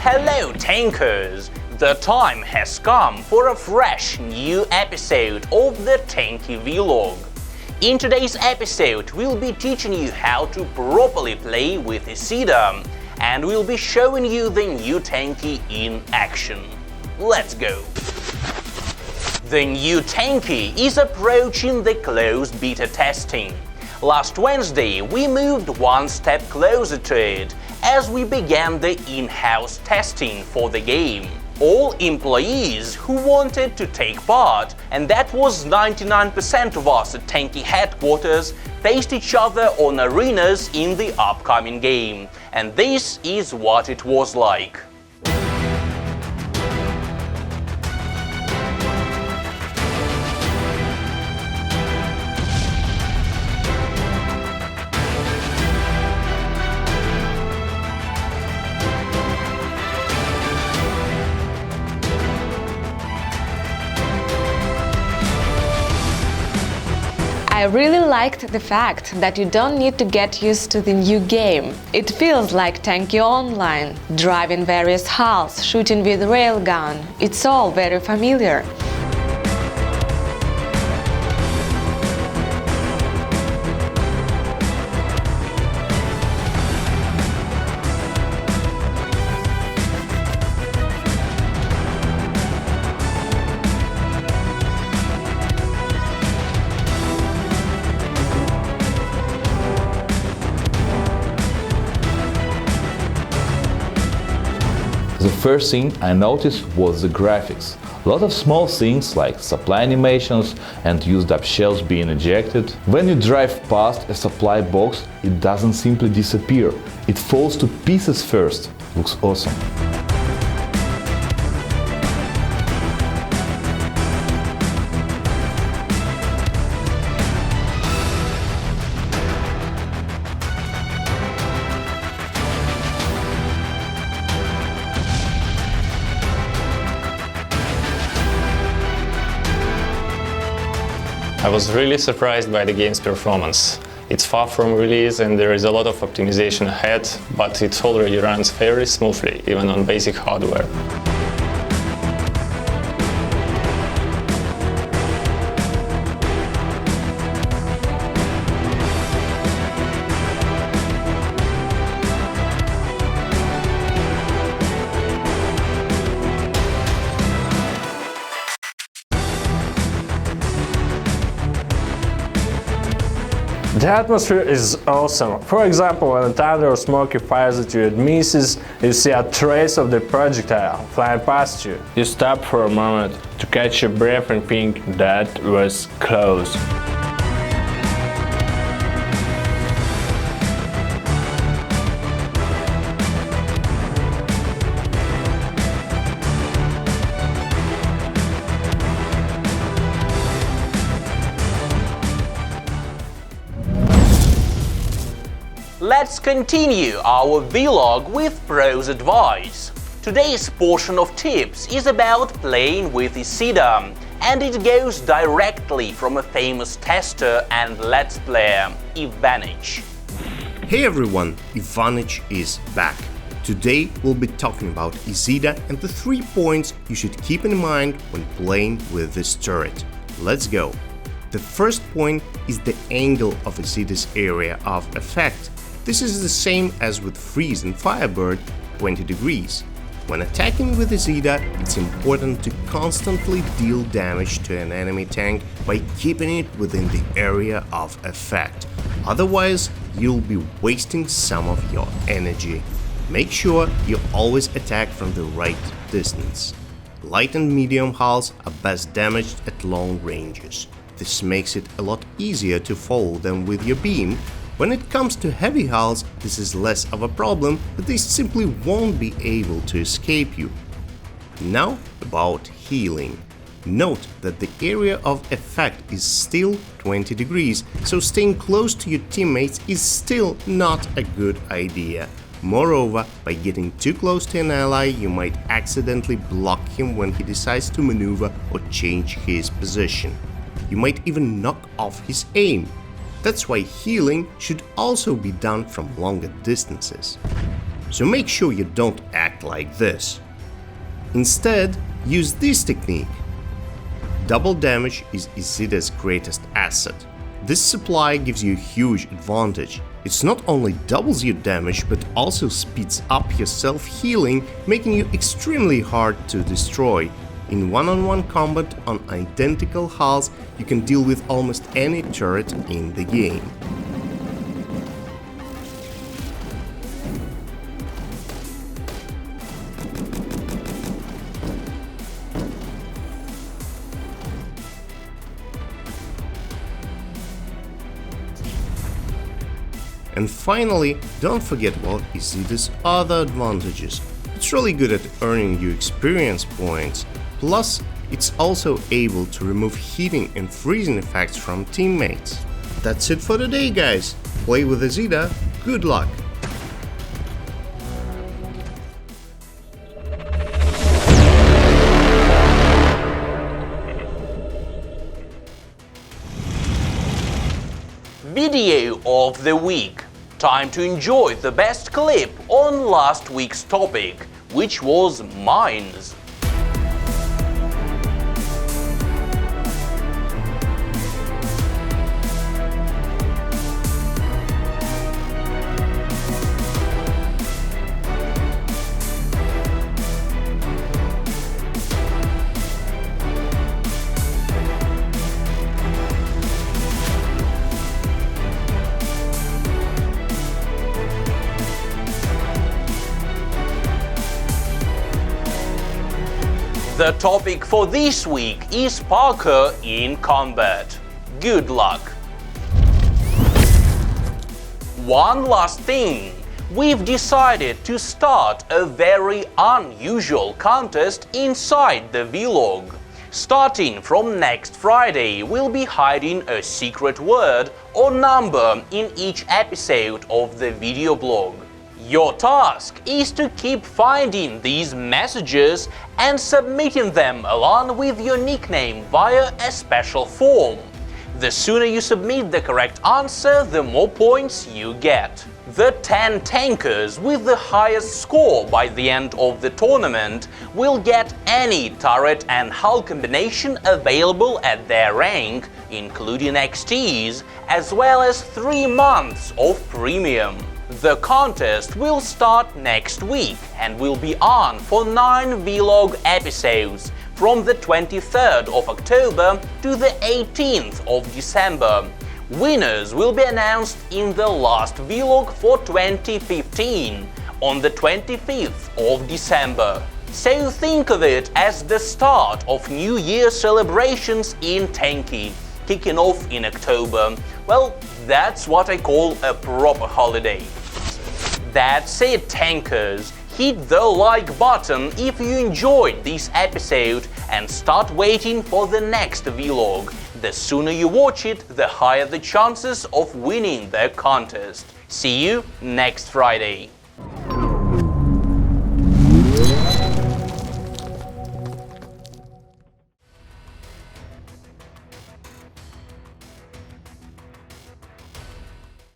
Hello Tankers! The time has come for a fresh new episode of the Tanki vlog. In today's episode, we'll be teaching you how to properly play with Isida, and we'll be showing you the new Tanki in action. Let's go! The new Tanki is approaching the closed beta testing. Last Wednesday, we moved one step closer to it as we began the in-house testing for the game. All employees who wanted to take part, and that was 99% of us at Tanki headquarters, faced each other on arenas in the upcoming game. And this is what it was like. I really liked the fact that you don't need to get used to the new game. It feels like Tanki Online, driving various hulls, shooting with railgun. It's all very familiar. The first thing I noticed was the graphics. A lot of small things like supply animations and used up shells being ejected. When you drive past a supply box, it doesn't simply disappear. It falls to pieces first. Looks awesome. I was really surprised by the game's performance. It's far from release and there is a lot of optimization ahead, but it already runs fairly smoothly, even on basic hardware. The atmosphere is awesome. For example, when a thunder or smoky fires at you and misses, you see a trace of the projectile flying past you. You stop for a moment to catch your breath and think that was close. Let's continue our vlog with pros advice. Today's portion of tips is about playing with Isida, and it goes directly from a famous tester and let's player, Ivanich. Hey everyone, Ivanich is back. Today we'll be talking about Isida and the 3 points you should keep in mind when playing with this turret. Let's go. The first point is the angle of Isida's area of effect. This is the same as with Freeze and Firebird, 20 degrees. When attacking with Isida, it's important to constantly deal damage to an enemy tank by keeping it within the area of effect. Otherwise, you'll be wasting some of your energy. Make sure you always attack from the right distance. Light and medium hulls are best damaged at long ranges. This makes it a lot easier to follow them with your beam. When it comes to heavy hulls, this is less of a problem, but they simply won't be able to escape you. Now about healing. Note that the area of effect is still 20 degrees, so staying close to your teammates is still not a good idea. Moreover, by getting too close to an ally, you might accidentally block him when he decides to maneuver or change his position. You might even knock off his aim. That's why healing should also be done from longer distances. So make sure you don't act like this. Instead, use this technique. Double damage is Izida's greatest asset. This supply gives you a huge advantage. It not only doubles your damage, but also speeds up your self-healing, making you extremely hard to destroy. In one-on-one combat on identical hulls, you can deal with almost any turret in the game. And finally, don't forget about Izida's other advantages. It's really good at earning you experience points, plus it's also able to remove heating and freezing effects from teammates. That's it for today, guys. Play with Izida, good luck! Video of the week. Time to enjoy the best clip on last week's topic, which was mines. The topic for this week is Parker in combat. Good luck! One last thing. We've decided to start a very unusual contest inside the vlog. Starting from next Friday, we'll be hiding a secret word or number in each episode of the video blog. Your task is to keep finding these messages and submitting them along with your nickname via a special form. The sooner you submit the correct answer, the more points you get. The 10 tankers with the highest score by the end of the tournament will get any turret and hull combination available at their rank, including XTs, as well as 3 months of premium. The contest will start next week and will be on for 9 vlog episodes from the 23rd of October to the 18th of December. Winners will be announced in the last vlog for 2015 on the 25th of December. So think of it as the start of New Year celebrations in Tanki, kicking off in October. Well, that's what I call a proper holiday. That's it, tankers. Hit the like button if you enjoyed this episode and start waiting for the next vlog. The sooner you watch it, the higher the chances of winning the contest. See you next Friday.